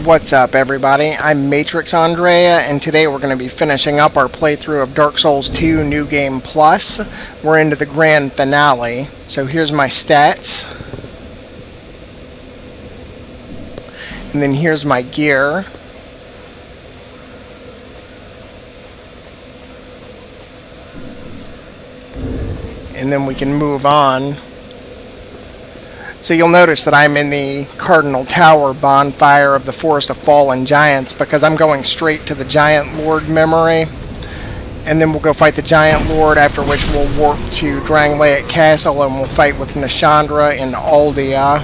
What's up, everybody? I'm Matrix Andrea, and today we're going to be finishing up our playthrough of Dark Souls 2 New Game Plus. We're into the grand finale. So here's my stats. And then here's my gear. And then we can move on. So you'll notice that I'm in the Cardinal Tower bonfire of the Forest of Fallen Giants because I'm going straight to the Giant Lord memory. And then we'll go fight the Giant Lord, after which we'll warp to Drangleic Castle and we'll fight with Nashandra in Aldia.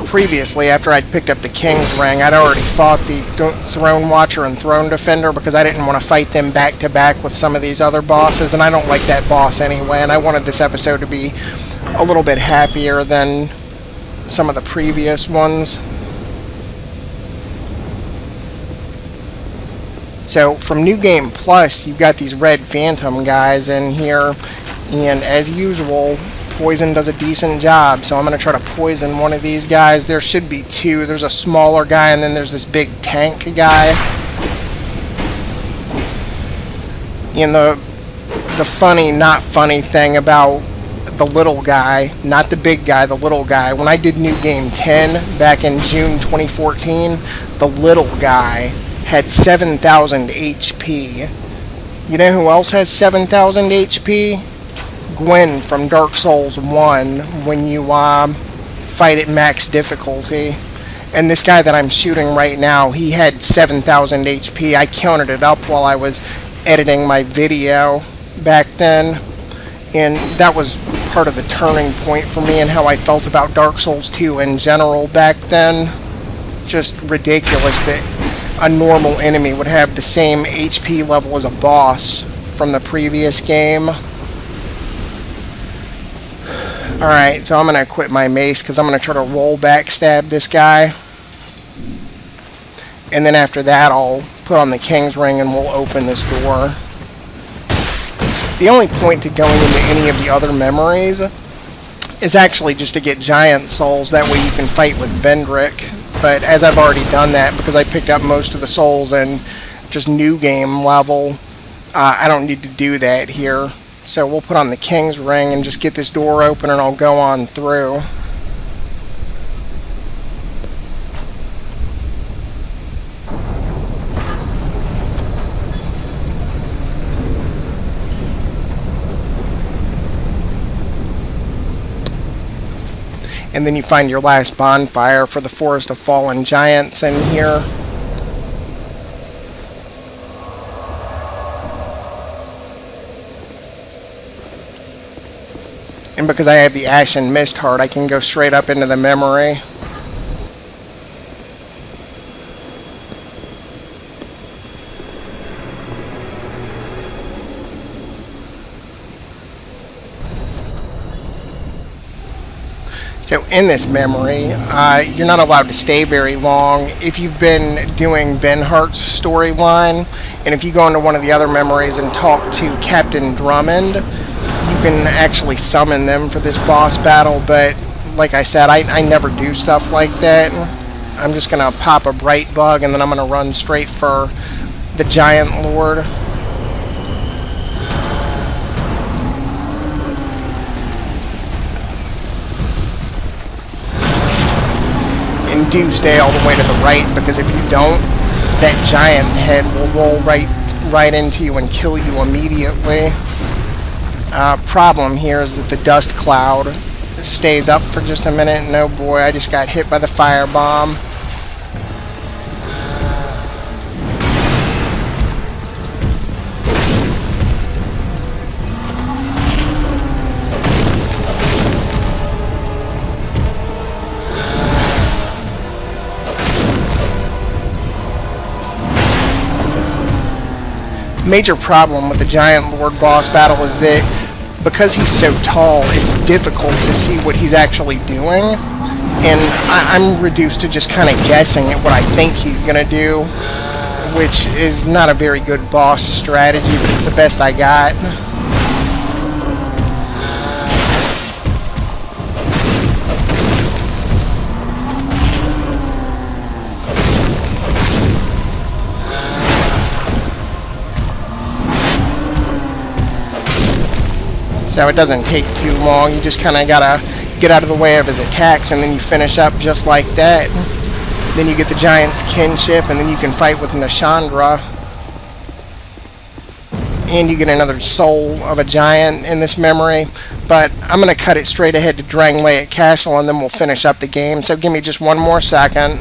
Previously, after I'd picked up the King's Ring, I'd already fought the Throne Watcher and Throne Defender because I didn't want to fight them back to back with some of these other bosses, and I don't like that boss anyway, and I wanted this episode to be a little bit happier than some of the previous ones. So, from New Game Plus, you've got these Red Phantom guys in here, and as usual, poison does a decent job, so I'm going to try to poison one of these guys. There should be two. There's a smaller guy, and then there's this big tank guy. And the funny, not funny thing about the little guy, not the big guy, the little guy, when I did New Game 10 back in June 2014, the little guy had 7,000 HP. You know who else has 7,000 HP? Gwen from Dark Souls 1 when you fight at max difficulty. And this guy that I'm shooting right now, he had 7,000 HP. I counted it up while I was editing my video back then. And that was part of the turning point for me and how I felt about Dark Souls 2 in general back then. Just ridiculous that a normal enemy would have the same HP level as a boss from the previous game. Alright, so I'm going to equip my mace because I'm going to try to roll back stab this guy. And then after that I'll put on the King's Ring and we'll open this door. The only point to going into any of the other memories is actually just to get Giant Souls. That way you can fight with Vendrick. But as I've already done that because I picked up most of the souls in just New Game level, I don't need to do that here. So we'll put on the King's Ring and just get this door open and I'll go on through. And then you find your last bonfire for the Forest of Fallen Giants in here. And because I have the Ashen Mist Heart, I can go straight up into the memory. So in this memory, you're not allowed to stay very long. If you've been doing Venhart's storyline, and if you go into one of the other memories and talk to Captain Drummond, you can actually summon them for this boss battle, but like I said, I never do stuff like that. I'm just going to pop a Bright Bug and then I'm going to run straight for the Giant Lord. And do stay all the way to the right, because if you don't, that giant head will roll right into you and kill you immediately. Problem here is that the dust cloud stays up for just a minute, and oh boy, I just got hit by the firebomb. Major problem with the Giant Lord boss battle is that because he's so tall, it's difficult to see what he's actually doing, and I'm reduced to just kind of guessing at what I think he's going to do, which is not a very good boss strategy, but it's the best I got. so it doesn't take too long. You just kind of gotta get out of the way of his attacks, and then you finish up just like that. Then you get the giant's kinship, and then you can fight with Nashandra. And you get another soul of a giant in this memory. But I'm going to cut it straight ahead to Drangleic Castle, and then we'll finish up the game. So give me just one more second.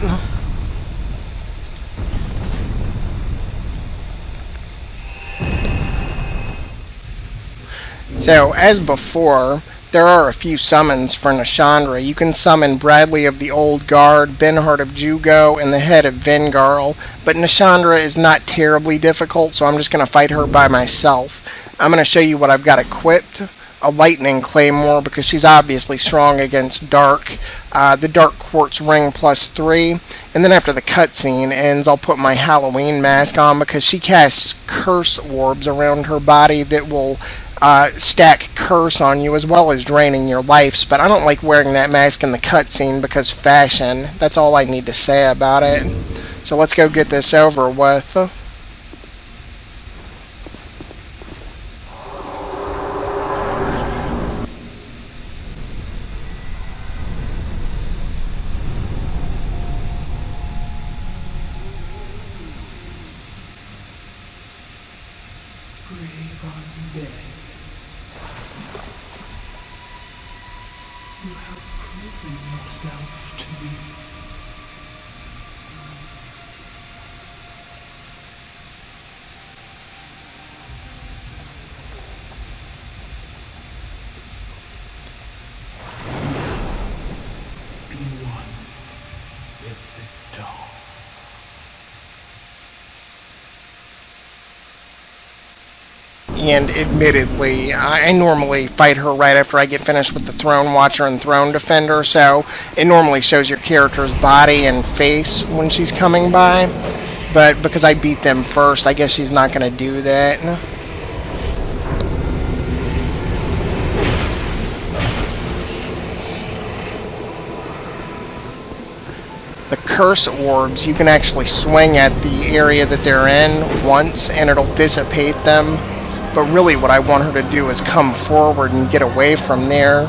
So, as before, there are a few summons for Nashandra. You can summon Bradley of the Old Guard, Benhart of Jugo, and the Head of Vengarl, but Nashandra is not terribly difficult, so I'm just going to fight her by myself. I'm going to show you what I've got equipped. A Lightning Claymore, because she's obviously strong against Dark. The Dark Quartz Ring +3. And then after the cutscene ends, I'll put my Halloween mask on, because she casts curse orbs around her body that will stack curse on you, as well as draining your lives. But I don't like wearing that mask in the cutscene because fashion. That's all I need to say about it. So let's go get this over with. Brave undead. You have proven yourself to me. Be one with the dawn. And admittedly, I normally fight her right after I get finished with the Throne Watcher and Throne Defender, so it normally shows your character's body and face when she's coming by. But because I beat them first, I guess she's not going to do that. The curse orbs, you can actually swing at the area that they're in once and it'll dissipate them. But really what I want her to do is come forward and get away from there.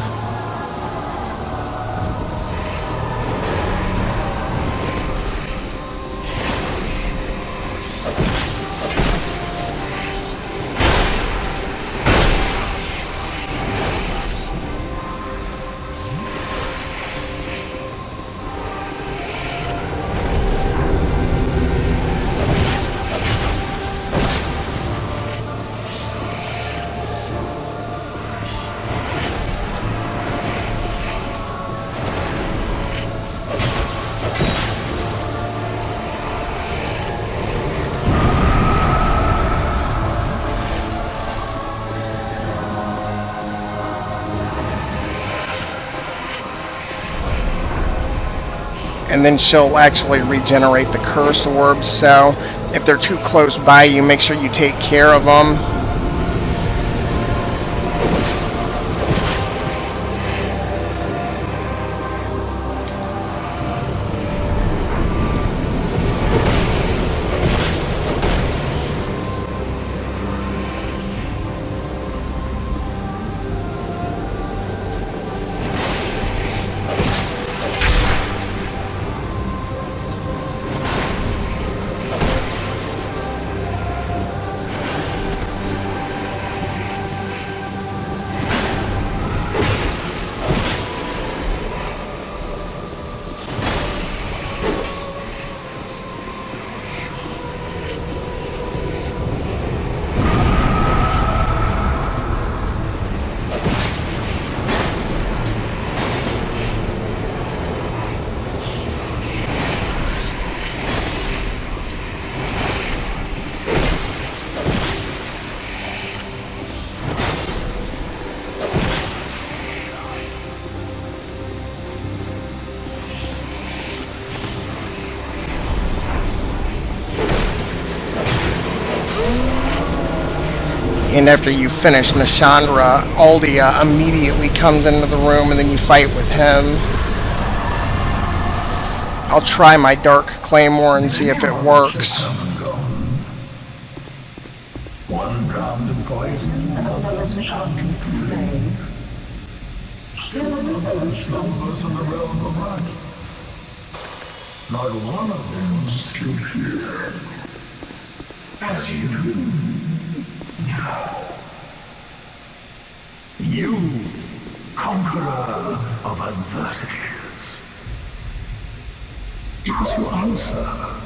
And then she'll actually regenerate the curse orbs, so if they're too close by you, make sure you take care of them. And after you finish Nashandra, Aldia immediately comes into the room and then you fight with him. I'll try my Dark Claymore and see if it works. One round of poison, another shot to flame. slumbers in the realm of life. Not one of them stood here. As you do now. You, conqueror of adversities. Give us your answer.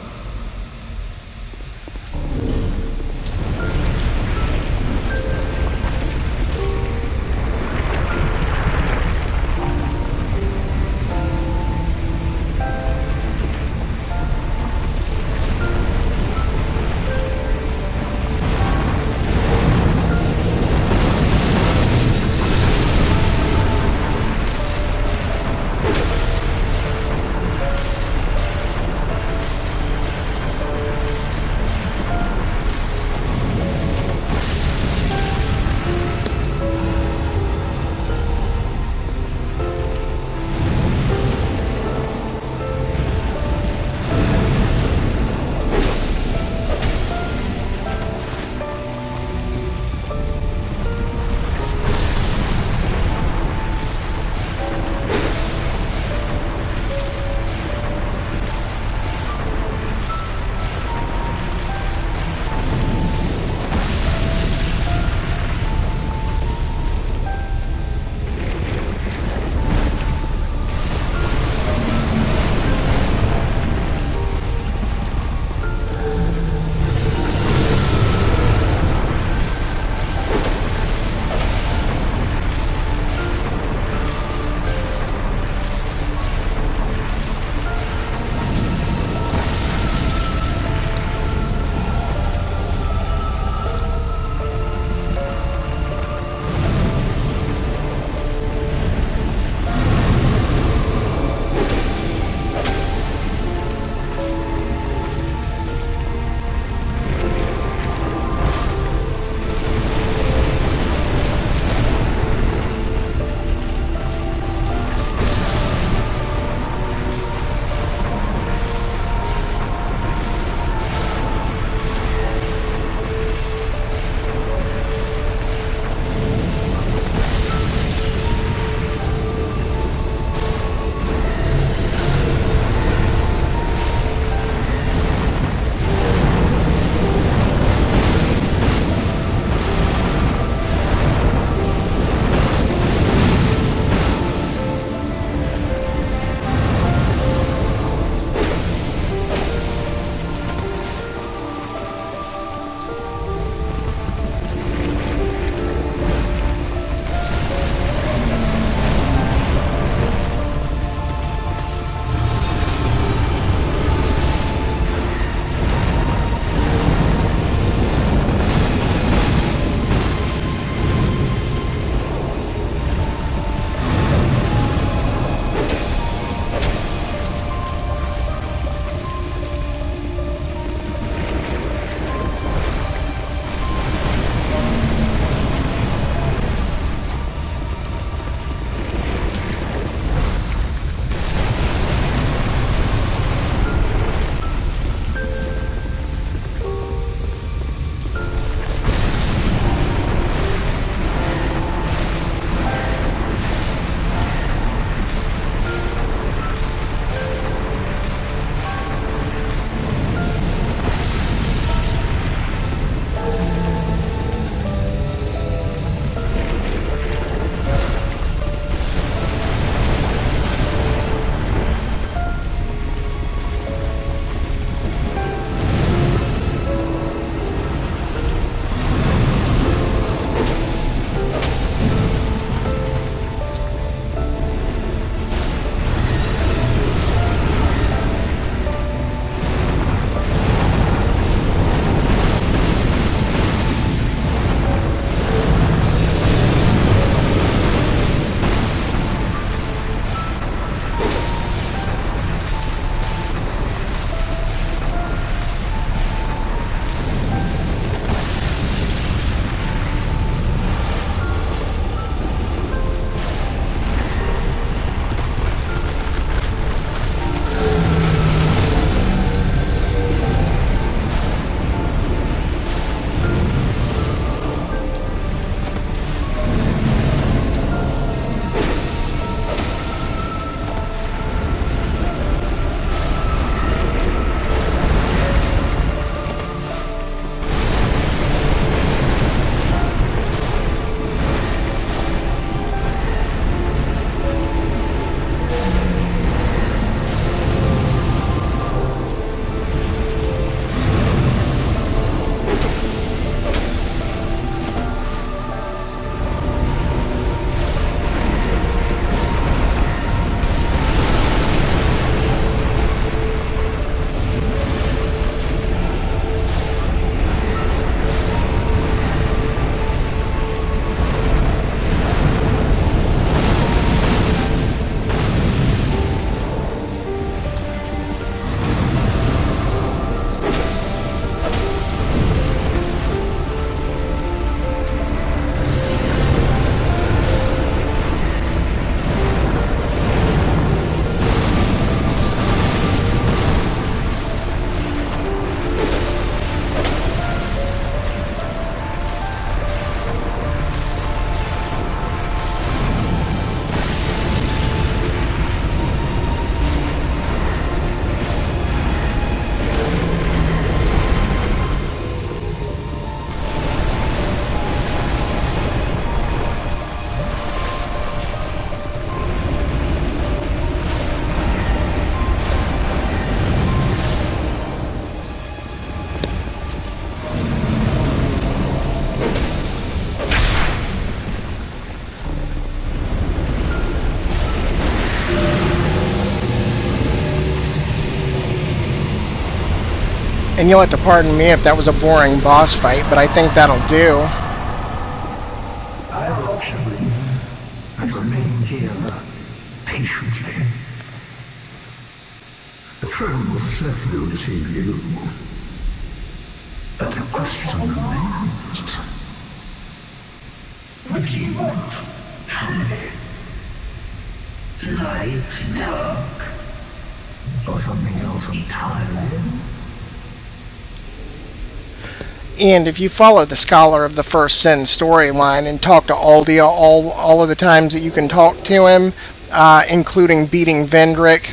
And you'll have to pardon me if that was a boring boss fight, but I think that'll do. I will kill you and remain here patiently. The throne will certainly receive you. But the question remains. What do you want? Tell me. Light, dark, or something else entirely? And if you follow the Scholar of the First Sin storyline and talk to Aldia all of the times that you can talk to him, including beating Vendrick,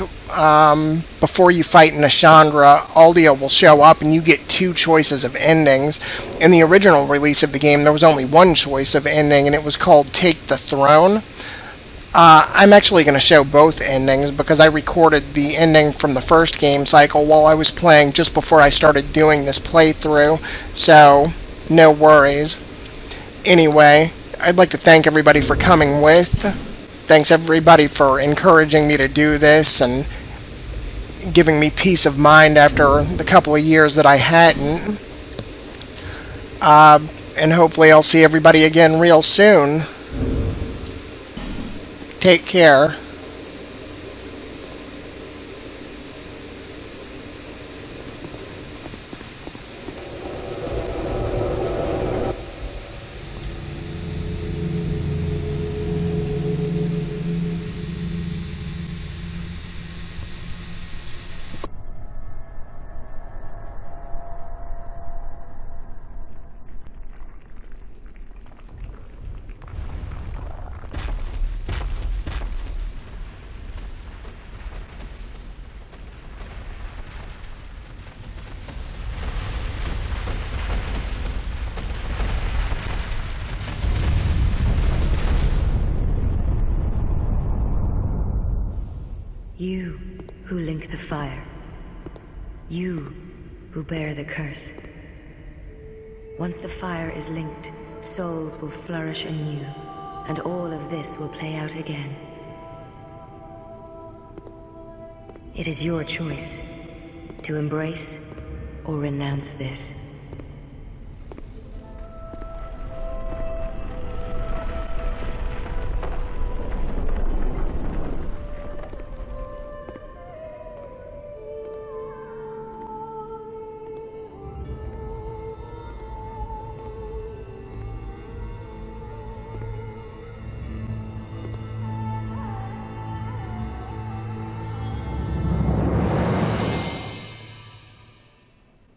before you fight Nashandra, Aldia will show up and you get two choices of endings. In the original release of the game, there was only one choice of ending, and it was called Take the Throne. I'm actually going to show both endings because I recorded the ending from the first game cycle while I was playing just before I started doing this playthrough, so no worries. Anyway, I'd like to thank everybody for coming with. Thanks everybody for encouraging me to do this and giving me peace of mind after the couple of years that I hadn't. And hopefully I'll see everybody again real soon. Take care. You who link the fire. You who bear the curse. Once the fire is linked, souls will flourish anew, and all of this will play out again. It is your choice to embrace or renounce this.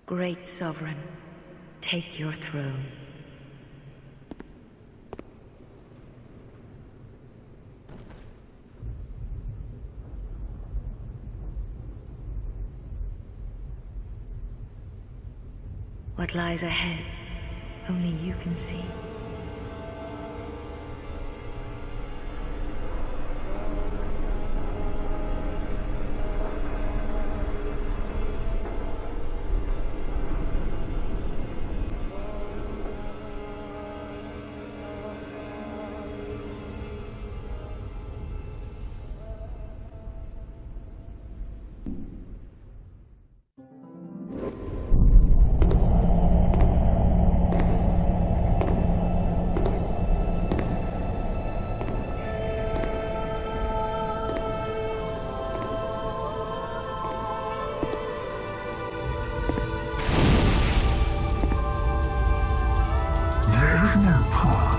Great Sovereign, take your throne. What lies ahead, only you can see. There is no path.